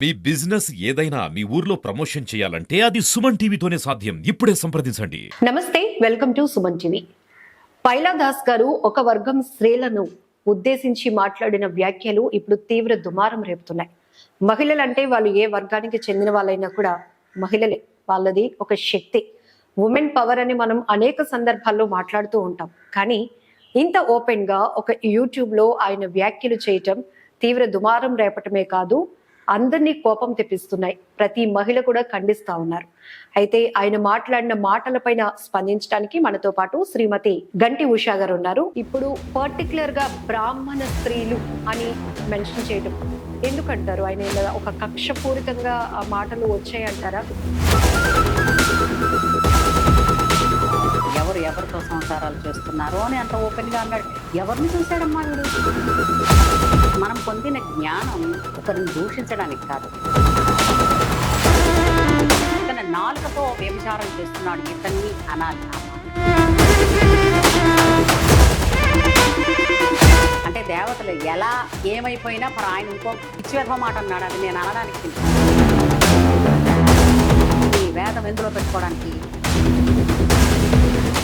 మీ business ఏదైనా మీ ఊర్లో promotion చేయాలంటే అది సుమన్ టీవీతోనే సాధ్యం. ఇప్పుడే సంప్రదించండి. నమస్తే, వెల్కమ్ టు సుమన్ టీవీ. పైలా దాస్ గారు ఒక వర్గం స్త్రీలను ఉద్దేశించి మాట్లాడిన వ్యాఖ్యలు ఇప్పుడు తీవ్ర దుమారం రేపుతున్నాయి. మహిళలంటే వాళ్ళు ఏ వర్గానికి చెందిన వాళ్ళైనా కూడా మహిళలే, వాళ్ళది ఒక శక్తి, ఉమెన్ పవర్ అని మనం అనేక సందర్భాల్లో మాట్లాడుతూ ఉంటాం. కానీ ఇంత ఓపెన్ గా ఒక యూట్యూబ్ లో ఆయన వ్యాఖ్యలు చేయటం తీవ్ర దుమారం రేపటమే కాదు, అందరినీ కోపం తెప్పిస్తున్నాయి. ప్రతి మహిళ కూడా ఖండిస్తా ఉన్నారు. అయితే ఆయన మాట్లాడిన మాటలపైన స్పందించడానికి మనతో పాటు శ్రీమతి గంటి ఉషా గారు ఉన్నారు. ఇప్పుడు పర్టికులర్ గా బ్రాహ్మణ స్త్రీలు అని మెన్షన్ చేయడం ఎందుకంటారు? ఆయన ఇలా ఒక కక్షపూరితంగా ఆ మాటలు వచ్చాయంటారా? ఎవరితో సంసారాలు చేస్తున్నారు అని అంత ఓపెన్ గా అన్నాడు. ఎవరిని చూశాడమ్మా వీడు? మనం పొందిన జ్ఞానం ఒకరిని దూషించడానికి కాదు. తన నాలుకతో వ్యభిచారం చేస్తున్నాడు, ఇతన్ని అనాలి. అంటే దేవతలు ఎలా ఏమైపోయినా మరి ఆయన ఇంకో పిచ్చివేధ మాట అన్నాడు, అది నేను అనడానికి ఈ వేదం ఎందులో పెట్టుకోవడానికి?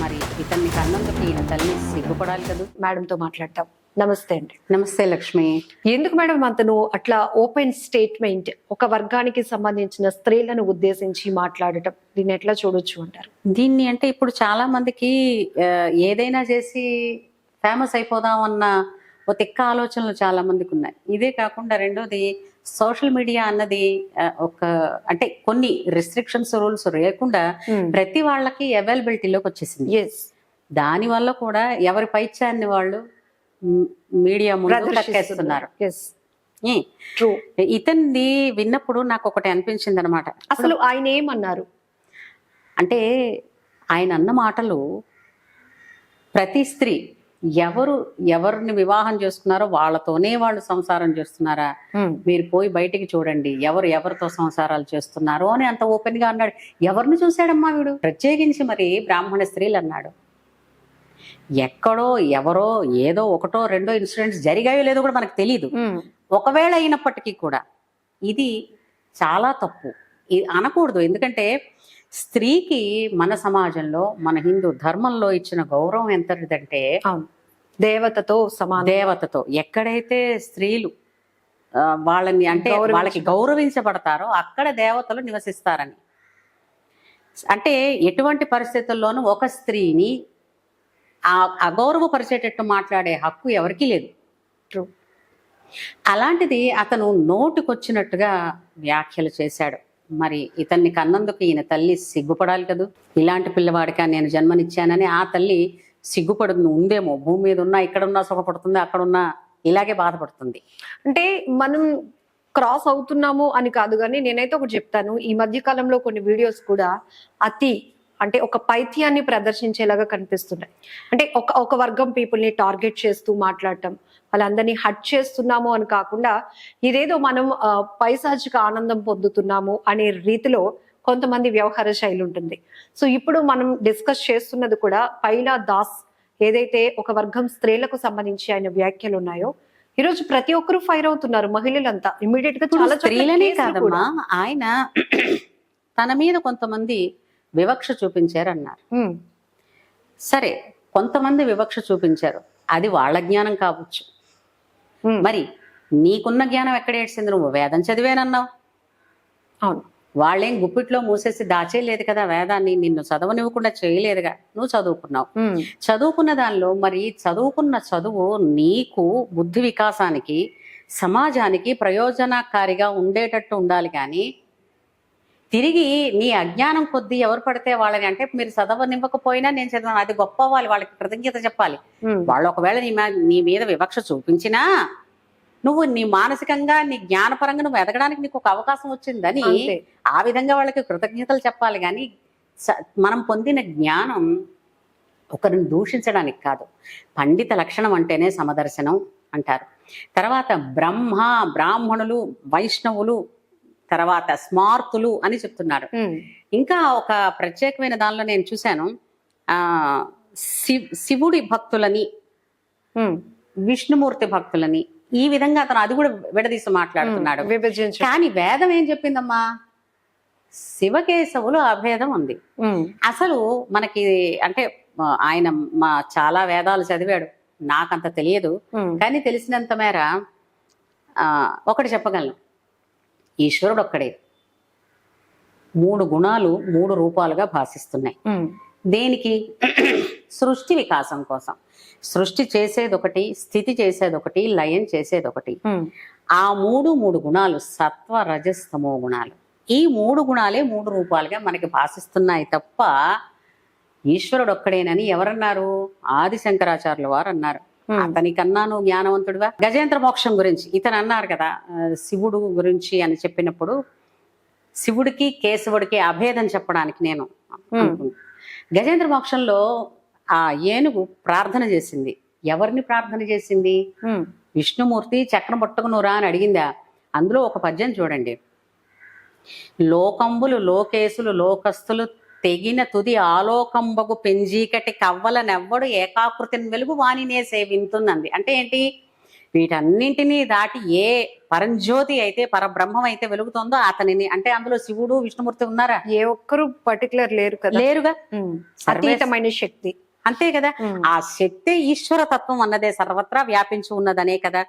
మరి ఇతన్ని కన్నందుకు ఈయన తల్లి సిగ్గుపడాలి కదా. మేడంతో మాట్లాడతాం. నమస్తే అండి. నమస్తే లక్ష్మి. ఎందుకు మేడం అతను అట్లా ఓపెన్ స్టేట్మెంట్ ఒక వర్గానికి సంబంధించిన స్త్రీలను ఉద్దేశించి మాట్లాడటం, దీన్ని ఎట్లా చూడొచ్చు అంటారు? దీన్ని అంటే ఇప్పుడు చాలా మందికి ఏదైనా చేసి ఫేమస్ అయిపోదాం అన్న ఒక తిక్క ఆలోచనలు చాలా మందికి ఉన్నాయి. ఇదే కాకుండా రెండోది సోషల్ మీడియా అన్నది ఒక అంటే కొన్ని రెస్ట్రిక్షన్స్ రూల్స్ లేకుండా ప్రతి వాళ్ళకి అవైలబిలిటీలోకి వచ్చేసింది. దాని వల్ల కూడా ఎవరి పైత్యాన్ని వాళ్ళు మీడియా ముందు కక్కేస్తున్నారు. ఇతన్ని విన్నప్పుడు నాకు ఒకటి అనిపించింది అనమాట. అసలు ఆయన ఏమన్నారు అంటే, ఆయన అన్న మాటలు ప్రతి స్త్రీ ఎవరిని వివాహం చేసుకున్నారో వాళ్ళతోనే వాళ్ళు సంసారం చేస్తున్నారా, మీరు పోయి బయటికి చూడండి ఎవరితో సంసారాలు చేస్తున్నారు అని అంత ఓపెన్ గా అన్నాడు. ఎవరిని చూశాడమ్మా వీడు? ప్రత్యేకించి మరి బ్రాహ్మణ స్త్రీలు అన్నాడు. ఎక్కడో ఎవరో ఏదో ఒకటో రెండో ఇన్సిడెంట్స్ జరిగాయో లేదో కూడా మనకు తెలియదు. ఒకవేళ అయినప్పటికీ కూడా ఇది చాలా తప్పు, ఇది అనకూడదు. ఎందుకంటే స్త్రీకి మన సమాజంలో మన హిందూ ధర్మంలో ఇచ్చిన గౌరవం ఎంతటిదంటే దేవతతో ఎక్కడైతే స్త్రీలు వాళ్ళని అంటే వాళ్ళకి గౌరవించబడతారో అక్కడ దేవతలు నివసిస్తారని. అంటే ఎటువంటి పరిస్థితుల్లోనూ ఒక స్త్రీని అగౌరవపరిచేటట్టు మాట్లాడే హక్కు ఎవరికీ లేదు. అలాంటిది అతను నోటుకొచ్చినట్టుగా వ్యాఖ్యలు చేశాడు. మరి ఇతన్ని కన్నందుకు ఈయన తల్లి సిగ్గుపడాలి కదూ. ఇలాంటి పిల్లవాడికి నేను జన్మనిచ్చానని ఆ తల్లి సిగ్గుపడుతుంది ఉందేమో. భూమి మీద ఉన్నా ఇక్కడున్నా సుఖపడుతుంది, అక్కడున్నా ఇలాగే బాధపడుతుంది. అంటే మనం క్రాస్ అవుతున్నాము అని కాదు, కానీ నేనైతే ఒకటి చెప్తాను. ఈ మధ్య కాలంలో కొన్ని వీడియోస్ కూడా అతి అంటే ఒక పైత్యాన్ని ప్రదర్శించేలాగా కనిపిస్తున్నాయి. అంటే ఒక వర్గం పీపుల్ ని టార్గెట్ చేస్తూ మాట్లాడటం, వాళ్ళందరినీ హట్ చేస్తున్నాము అని కాకుండా ఇదేదో మనం పైశాచిక ఆనందం పొందుతున్నాము అనే రీతిలో కొంతమంది వ్యవహార శైలి ఉంటుంది. సో ఇప్పుడు మనం డిస్కస్ చేస్తున్నది కూడా పైలా దాస్ ఏదైతే ఒక వర్గం స్త్రీలకు సంబంధించి ఆయన వ్యాఖ్యలు ఉన్నాయో, ఈరోజు ప్రతి ఒక్కరు ఫైర్ అవుతున్నారు. మహిళలంతా ఇమ్మీడియట్ గా చాలా స్త్రీలనే కాదమ్మా, ఆయన తన మీద కొంతమంది వివక్ష చూపించారన్నారు. సరే, కొంతమంది వివక్ష చూపించారు, అది వాళ్ళ జ్ఞానం కావచ్చు. మరి నీకున్న జ్ఞానం ఎక్కడ ఏడ్చింది? నువ్వు వేదం చదివేనన్నావు. అవును, వాళ్ళేం గుప్పిట్లో మూసేసి దాచేయలేదు కదా వేదాన్ని, నిన్ను చదవనివ్వకుండా చేయలేదుగా. నువ్వు చదువుకున్నావు. చదువుకున్న దానిలో మరి చదువుకున్న చదువు నీకు బుద్ధి వికాసానికి సమాజానికి ప్రయోజనకారిగా ఉండేటట్టు ఉండాలి. కానీ తిరిగి నీ అజ్ఞానం కొద్దీ ఎవరు పడితే వాళ్ళని అంటే మీరు చదవనివ్వకపోయినా నేను చదివాను అది గొప్ప వాళ్ళకి కృతజ్ఞత చెప్పాలి. వాళ్ళు ఒకవేళ నీ మీద వివక్ష చూపించినా నువ్వు నీ మానసికంగా నీ జ్ఞానపరంగా నువ్వు ఎదగడానికి నీకు ఒక అవకాశం వచ్చిందని ఆ విధంగా వాళ్ళకి కృతజ్ఞతలు చెప్పాలి. కానీ మనం పొందిన జ్ఞానం ఒకరిని దూషించడానికి కాదు. పండిత లక్షణం అంటేనే సమదర్శనం అంటారు. తర్వాత బ్రాహ్మణులు, వైష్ణవులు, తర్వాత స్మార్తులు అని చెప్తున్నారు. ఇంకా ఒక ప్రత్యేకమైన దానిలో నేను చూశాను, శివుడి భక్తులని, విష్ణుమూర్తి భక్తులని, ఈ విధంగా అతను అది కూడా విడదీసి మాట్లాడుతున్నాడు. విభజించు. కానీ వేదం ఏం చెప్పిందమ్మా? శివకేశవులు అభేదం ఉంది. అసలు మనకి అంటే ఆయన చాలా వేదాలు చదివాడు, నాకంత తెలియదు. కానీ తెలిసినంత మేర ఒకటి చెప్పగలను, ఈశ్వరుడు ఒక్కడే. 3 గుణాలు 3 రూపాలుగా భాషిస్తున్నాయి. దేనికి? సృష్టి వికాసం కోసం. సృష్టి చేసేది ఒకటి, స్థితి చేసేది ఒకటి, లయం చేసేది ఒకటి. ఆ 3 గుణాలు సత్వ రజస్తమో గుణాలు. ఈ 3 గుణాలే 3 రూపాలుగా మనకి భాషిస్తున్నాయి తప్ప ఈశ్వరుడు ఒక్కడేనని ఎవరన్నారు? ఆది శంకరాచార్యుల వారు అన్నారు. అతనికన్నా నువ్వు జ్ఞానవంతుడివా? గజేంద్ర మోక్షం గురించి ఇతను అన్నారు కదా, శివుడు గురించి అని చెప్పినప్పుడు శివుడికి కేశవుడికి అభేదం చెప్పడానికి నేను గజేంద్ర మోక్షంలో ఆ ఏనుగు ప్రార్థన చేసింది. ఎవరిని ప్రార్థన చేసింది? విష్ణుమూర్తి చక్రం పట్టుకునురా అని అడిగిందా? అందులో ఒక పద్యం చూడండి. లోకంబులు లోకేశులు లోకస్తులు తెగిన తుది ఆలోకంబగు పెంజీకటి కవ్వలనెవ్వడు ఏకాకృతిని వెలుగు వాణినే సేవింతుందంది. అంటే ఏంటి? వీటన్నింటినీ దాటి ఏ పరంజ్యోతి అయితే పరబ్రహ్మం అయితే వెలుగుతుందో అతనిని, అంటే అందులో శివుడు విష్ణుమూర్తి ఉన్నారా? ఏ ఒక్కరు పర్టికులర్ లేరు కదా, లేరుగా. అతీతమైన శక్తి. అంతే కదా. ఆ శక్తి ఈశ్వర తత్వం అన్నదే సర్వత్రా వ్యాపించి ఉన్నదనే కదా.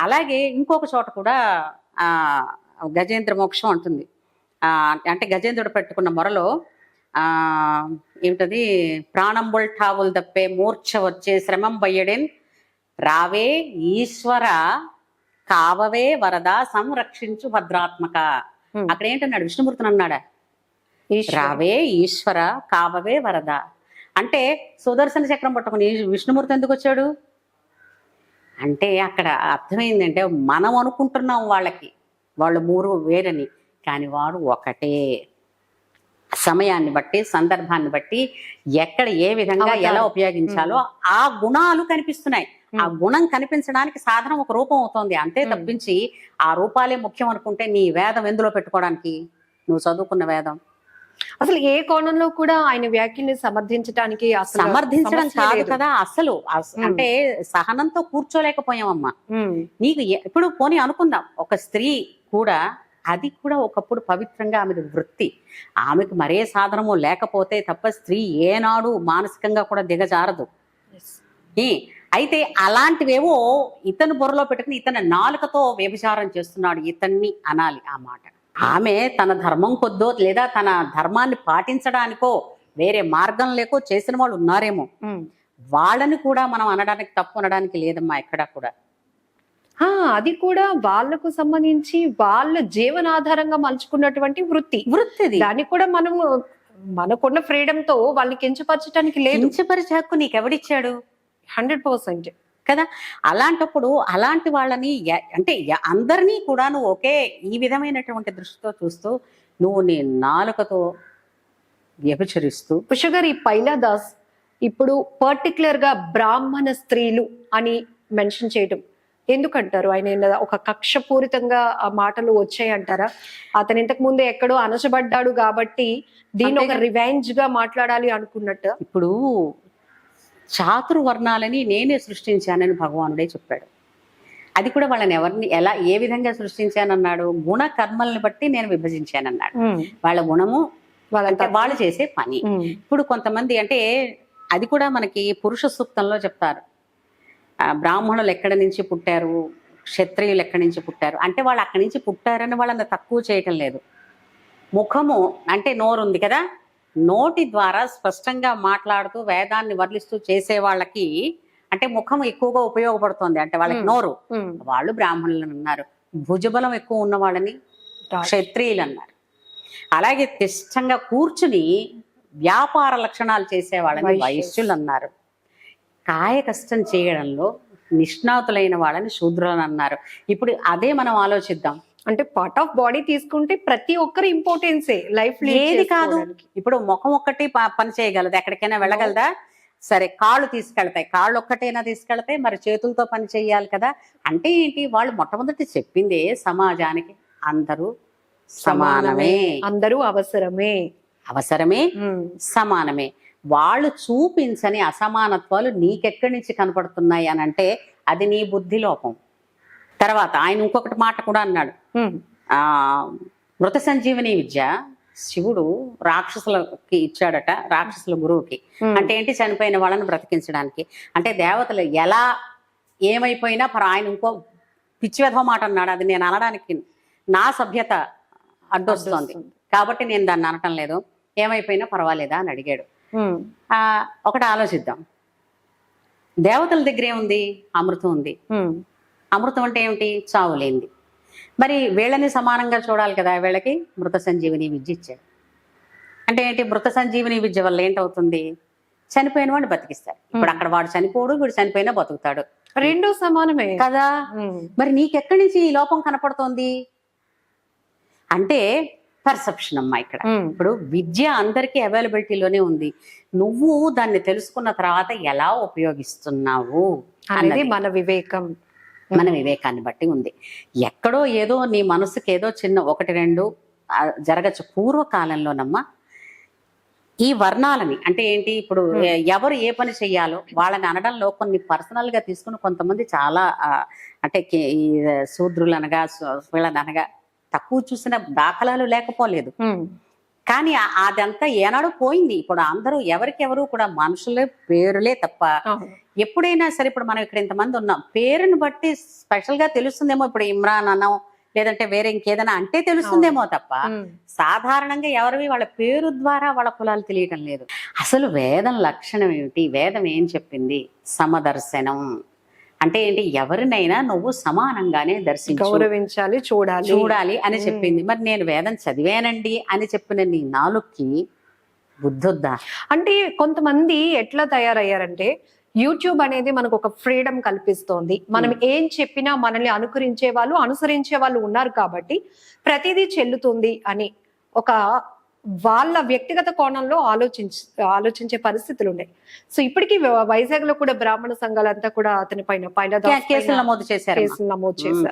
అలాగే ఇంకొక చోట కూడా ఆ గజేంద్ర మోక్షం అంటుంది. అంటే గజేంద్రుడు పెట్టుకున్న మొరలో ఏమిటది? ప్రాణంబుల్ ఠావులు తప్పే మూర్ఛ వచ్చే శ్రమం బయ్యడేన్ రావే ఈశ్వర కావవే వరద సంరక్షించు భద్రాత్మక. అక్కడ ఏంటన్నాడు? విష్ణుమూర్తిని అన్నాడా? రావే ఈశ్వర కావవే వరద. అంటే సుదర్శన చక్రం పట్టుకుని విష్ణుమూర్తి ఎందుకు వచ్చాడు అంటే అక్కడ అర్థమైందంటే మనం అనుకుంటున్నాం వాళ్ళకి వాళ్ళు 3 వేరని, కానీ వాడు ఒకటే. సమయాన్ని బట్టి సందర్భాన్ని బట్టి ఎక్కడ ఏ విధంగా ఎలా ఉపయోగించాలో ఆ గుణాలు కనిపిస్తున్నాయి. ఆ గుణం కనిపించడానికి సాధనం ఒక రూపం అవుతోంది అంతే తప్పించి ఆ రూపాలే ముఖ్యం అనుకుంటే నీ వేదం ఎందులో పెట్టుకోవడానికి? నువ్వు చదువుకున్న వేదం అసలు ఏ కోణంలో కూడా ఆయన వ్యాఖ్యల్ని సమర్థించడానికి సమర్థించడం కాదు కదా. అసలు అంటే సహనంతో కూర్చోలేకపోయామమ్మా. నీకు ఇప్పుడు పోనీ అనుకుందాం, ఒక స్త్రీ కూడా అది కూడా ఒకప్పుడు పవిత్రంగా ఆమెది వృత్తి, ఆమెకు మరే సాధనము లేకపోతే తప్ప స్త్రీ ఏనాడు మానసికంగా కూడా దిగజారదు. అయితే అలాంటివేవో ఇతను బుర్రలో పెట్టుకుని ఇతని నాలుకతో వ్యభిచారం చేస్తున్నాడు ఇతన్ని అనాలి ఆ మాట. ఆమె తన ధర్మం కొద్దో లేదా తన ధర్మాన్ని పాటించడానికో వేరే మార్గం లేకో చేసిన వాళ్ళు ఉన్నారేమో, వాళ్ళని కూడా మనం అనడానికి తప్పు అనడానికి లేదమ్మా ఎక్కడా కూడా. అది కూడా వాళ్ళకు సంబంధించి వాళ్ళ జీవనాధారంగా మలుచుకున్నటువంటి వృత్తిది. దాన్ని కూడా మనం మనకున్న ఫ్రీడమ్ తో వాళ్ళని కించపరచడానికి లేదు. కించపరిచే హక్కు నీకెవడిచ్చాడు? 100% కదా. అలాంటప్పుడు అలాంటి వాళ్ళని అంటే అందరినీ కూడా నువ్వు ఒకే ఈ విధమైనటువంటి దృష్టితో చూస్తూ నువ్వు నీ నాలుకతో వ్యభిచరిస్తూ. ఉష గారు, ఈ పైలాదాస్ ఇప్పుడు పర్టికులర్ గా బ్రాహ్మణ స్త్రీలు అని మెన్షన్ చేయడం ఎందుకంటారు? ఆయన ఒక కక్షపూరితంగా ఆ మాటలు వచ్చాయంటారా? అతను ఇంతకు ముందు ఎక్కడో అణచబడ్డాడు కాబట్టి దీన్ని ఒక రివెంజ్ గా మాట్లాడాలి అనుకున్నట్టు. ఇప్పుడు చాతుర్వర్ణాలని నేనే సృష్టించానని భగవానుడే చెప్పాడు. అది కూడా వాళ్ళని ఎవరిని ఎలా ఏ విధంగా సృష్టించానన్నాడు? గుణ కర్మల్ని బట్టి నేను విభజించానన్నాడు. వాళ్ళ గుణము వాళ్ళు చేసే పని. ఇప్పుడు కొంతమంది అంటే అది కూడా మనకి పురుష సూక్తంలో చెప్తారు, బ్రాహ్మణులు ఎక్కడి నుంచి పుట్టారు, క్షత్రియులు ఎక్కడి నుంచి పుట్టారు అంటే వాళ్ళు అక్కడి నుంచి పుట్టారని వాళ్ళని తక్కువ చేయటం లేదు. ముఖము అంటే నోరు ఉంది కదా, నోటి ద్వారా స్పష్టంగా మాట్లాడుతూ వేదాన్ని వర్లిస్తూ చేసే వాళ్ళకి అంటే ముఖం ఎక్కువగా ఉపయోగపడుతుంది అంటే వాళ్ళకి నోరు, వాళ్ళు బ్రాహ్మణులు అన్నారు. భుజబలం ఎక్కువ ఉన్న వాళ్ళని క్షత్రియులు అన్నారు. అలాగే తిష్టంగా కూర్చుని వ్యాపార లక్షణాలు చేసే వాళ్ళని వైశ్యులు అన్నారు. కాయ కష్టం చేయడంలో నిష్ణాతులైన వాళ్ళని శూద్రులని అన్నారు. ఇప్పుడు అదే మనం ఆలోచిద్దాం. అంటే పార్ట్ ఆఫ్ బాడీ తీసుకుంటే ప్రతి ఒక్కరి ఇంపార్టెన్సే లైఫ్ ఏది కాదు. ఇప్పుడు ముఖం ఒక్కటి పని చేయగలదు, ఎక్కడికైనా వెళ్ళగలదా? సరే, కాళ్ళు తీసుకెళ్తాయి, కాళ్ళు ఒక్కటైనా తీసుకెళ్తాయి, మరి చేతులతో పని చేయాలి కదా. అంటే ఏంటి? వాళ్ళు మొట్టమొదటి చెప్పిందే సమాజానికి అందరూ సమానమే, అందరూ అవసరమే సమానమే. వాళ్ళు చూపించని అసమానత్వాలు నీకెక్కడి నుంచి కనపడుతున్నాయి అని అంటే అది నీ బుద్ధి లోపం. తర్వాత ఆయన ఇంకొకటి మాట కూడా అన్నాడు, ఆ మృత సంజీవని విద్య శివుడు రాక్షసులకి ఇచ్చాడట, రాక్షసుల గురువుకి. అంటే ఏంటి? చనిపోయిన వాళ్ళని బ్రతికించడానికి. అంటే దేవతలు ఎలా ఏమైపోయినా ఆయన ఇంకో పిచ్చి వెధవ మాట అన్నాడు. అది నేను అనడానికి నా సభ్యత అడ్డొస్తుంది కాబట్టి నేను దాన్ని అనటం లేదు. ఏమైపోయినా పర్వాలేదా అని అడిగాడు. ఒకటి ఆలోచిద్దాం. దేవతల దగ్గర ఏముంది? అమృతం ఉంది. అమృతం అంటే ఏమిటి? చావులేంది. మరి వీళ్ళని సమానంగా చూడాలి కదా, వీళ్ళకి మృత సంజీవిని విద్య ఇచ్చాడు. అంటే ఏంటి? మృత సంజీవిని విద్య వల్ల ఏంటవుతుంది? చనిపోయిన వాడిని బతికిస్తారు. ఇప్పుడు అక్కడ వాడు చనిపోడు, వీడు చనిపోయినా బతుకుతాడు, రెండు సమానమే కదా. మరి నీకెక్కడి నుంచి ఈ లోపం కనపడుతోంది అంటే పర్సెప్షన్ అమ్మా. ఇక్కడ ఇప్పుడు విద్య అందరికీ అవైలబిలిటీలోనే ఉంది. నువ్వు దాన్ని తెలుసుకున్న తర్వాత ఎలా ఉపయోగిస్తున్నావు అనేది మన వివేకం, మన వివేకాన్ని బట్టి ఉంది. ఎక్కడో ఏదో నీ మనసుకి ఏదో చిన్న ఒకటి రెండు జరగచ్చు. పూర్వకాలంలోనమ్మా ఈ వర్ణాలని అంటే ఏంటి? ఇప్పుడు ఎవరు ఏ పని చెయ్యాలో వాళ్ళని అనడంలో కొన్ని పర్సనల్ గా తీసుకుని కొంతమంది చాలా అంటే ఈ శూద్రులనగా వీళ్ళనగా తక్కువ చూసిన దాఖలాలు లేకపోలేదు. కానీ అదంతా ఏనాడు పోయింది. ఇప్పుడు అందరూ ఎవరికెవరు కూడా మనుషులే, పేరులే తప్ప. ఎప్పుడైనా సరే ఇప్పుడు మనం ఇక్కడ ఇంతమంది ఉన్నాం, పేరుని బట్టి స్పెషల్ గా తెలుస్తుందేమో. ఇప్పుడు ఇమ్రాన్ అనం లేదంటే వేరే ఇంకేదైనా అంటే తెలుస్తుందేమో తప్ప సాధారణంగా ఎవరివి వాళ్ళ పేరు ద్వారా వాళ్ళ కులాలు తెలియటం లేదు. అసలు వేదం లక్షణం ఏమిటి? వేదం ఏం చెప్పింది? సమదర్శనం అంటే ఏంటి? ఎవరినైనా నువ్వు సమానంగానే దర్శించు, గౌరవించాలి, చూడాలి అని చెప్పింది. మరి నేను వేదం చదివానండి అని చెప్పిన నీ నాలుగుకి బుద్ధొద్దా? అంటే కొంతమంది ఎట్లా తయారయ్యారంటే, యూట్యూబ్ అనేది మనకు ఒక ఫ్రీడమ్ కల్పిస్తోంది. మనం ఏం చెప్పినా మనల్ని అనుసరించే వాళ్ళు ఉన్నారు కాబట్టి ప్రతిదీ చెల్లుతుంది అని ఒక వాళ్ళ వ్యక్తిగత కోణంలో ఆలోచించే పరిస్థితులు ఉన్నాయి. సో ఇప్పటికీ వైజాగ్ లో కూడా బ్రాహ్మణ సంఘాలంతా కూడా అతని పైన కేసులు నమోదు చేశారు.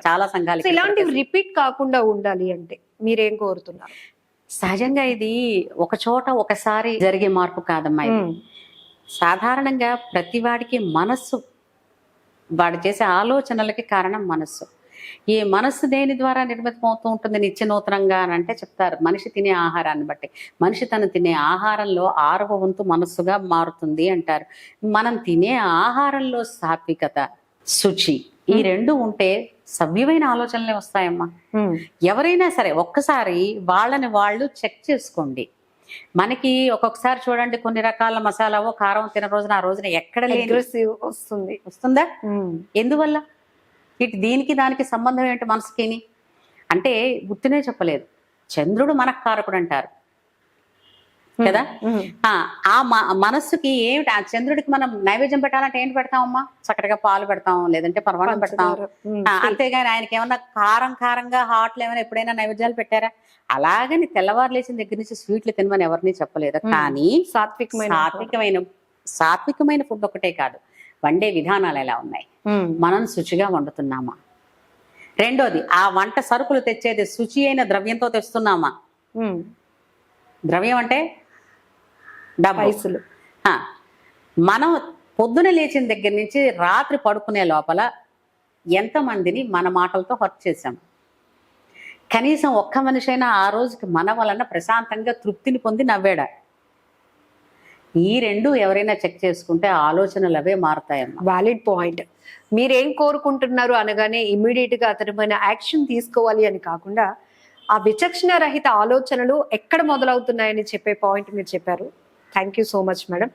చాలా సంఘాలు. ఇలాంటివి రిపీట్ కాకుండా ఉండాలి అంటే మీరేం కోరుతున్నారు? సహజంగా ఇది ఒక చోట ఒకసారి జరిగే మార్పు కాదమ్మా. సాధారణంగా ప్రతి వాడికి మనస్సు, వాడు చేసే ఆలోచనలకి కారణం మనస్సు. ఈ మనస్సు దేని ద్వారా నిర్మితమవుతూ ఉంటుంది నిత్య నూతనంగా అని అంటే చెప్తారు, మనిషి తినే ఆహారాన్ని బట్టి. మనిషి తను తినే ఆహారంలో 6వ వంతు మనస్సుగా మారుతుంది అంటారు. మనం తినే ఆహారంలో సాత్వికత, శుచి ఈ రెండు ఉంటే సవ్యమైన ఆలోచనలే వస్తాయమ్మా. ఎవరైనా సరే ఒక్కసారి వాళ్ళని వాళ్ళు చెక్ చేసుకోండి. మనకి ఒక్కొక్కసారి చూడండి కొన్ని రకాల మసాలావో కారం తిన రోజున ఆ రోజున ఎక్కడ వస్తుందా? ఎందువల్ల? ఇటు దీనికి దానికి సంబంధం ఏంటి మనసుకిని అంటే గుర్తునే చెప్పలేదు. చంద్రుడు మనకు కారకుడు అంటారు కదా. ఆ మనస్సుకి ఏమిటి? ఆ చంద్రుడికి మనం నైవేద్యం పెట్టాలంటే ఏంటి పెడతామమ్మా? చక్కగా పాలు పెడతాం, లేదంటే పరమాణం పెడతాం. అంతేగాని ఆయనకి ఏమన్నా కారంగా హాట్లు ఏమైనా ఎప్పుడైనా నైవేద్యాలు పెట్టారా? అలాగని తెల్లవారు లేచిన దగ్గర నుంచి స్వీట్లు తినమని ఎవరిని చెప్పలేదు. కానీ సాత్వికమైన ఫుడ్ ఒకటే కాదు, వండే విధానాలు ఎలా ఉన్నాయి, మనం శుచిగా వండుతున్నామా? రెండోది, ఆ వంట సరుకులు తెచ్చేది శుచి అయిన ద్రవ్యంతో తెస్తున్నామా? ద్రవ్యం అంటే డబ్బులు. మనం పొద్దున లేచిన దగ్గర నుంచి రాత్రి పడుకునే లోపల ఎంతమందిని మన మాటలతో హర్ట్ చేశాం? కనీసం ఒక్క మనిషి అయినా ఆ రోజుకి మన వలన ప్రశాంతంగా తృప్తిని పొంది నవ్వాడా? ఈ రెండు ఎవరైనా చెక్ చేసుకుంటే ఆలోచనలు అవే మారుతాయమ్మా. Valid point. మీరేం కోరుకుంటున్నారు అనగానే ఇమ్మీడియట్ గా అతని పైన యాక్షన్ తీసుకోవాలి అని కాకుండా ఆ విచక్షణ రహిత ఆలోచనలు ఎక్కడ మొదలవుతున్నాయని చెప్పే పాయింట్ మీరు చెప్పారు. Thank you so much madam.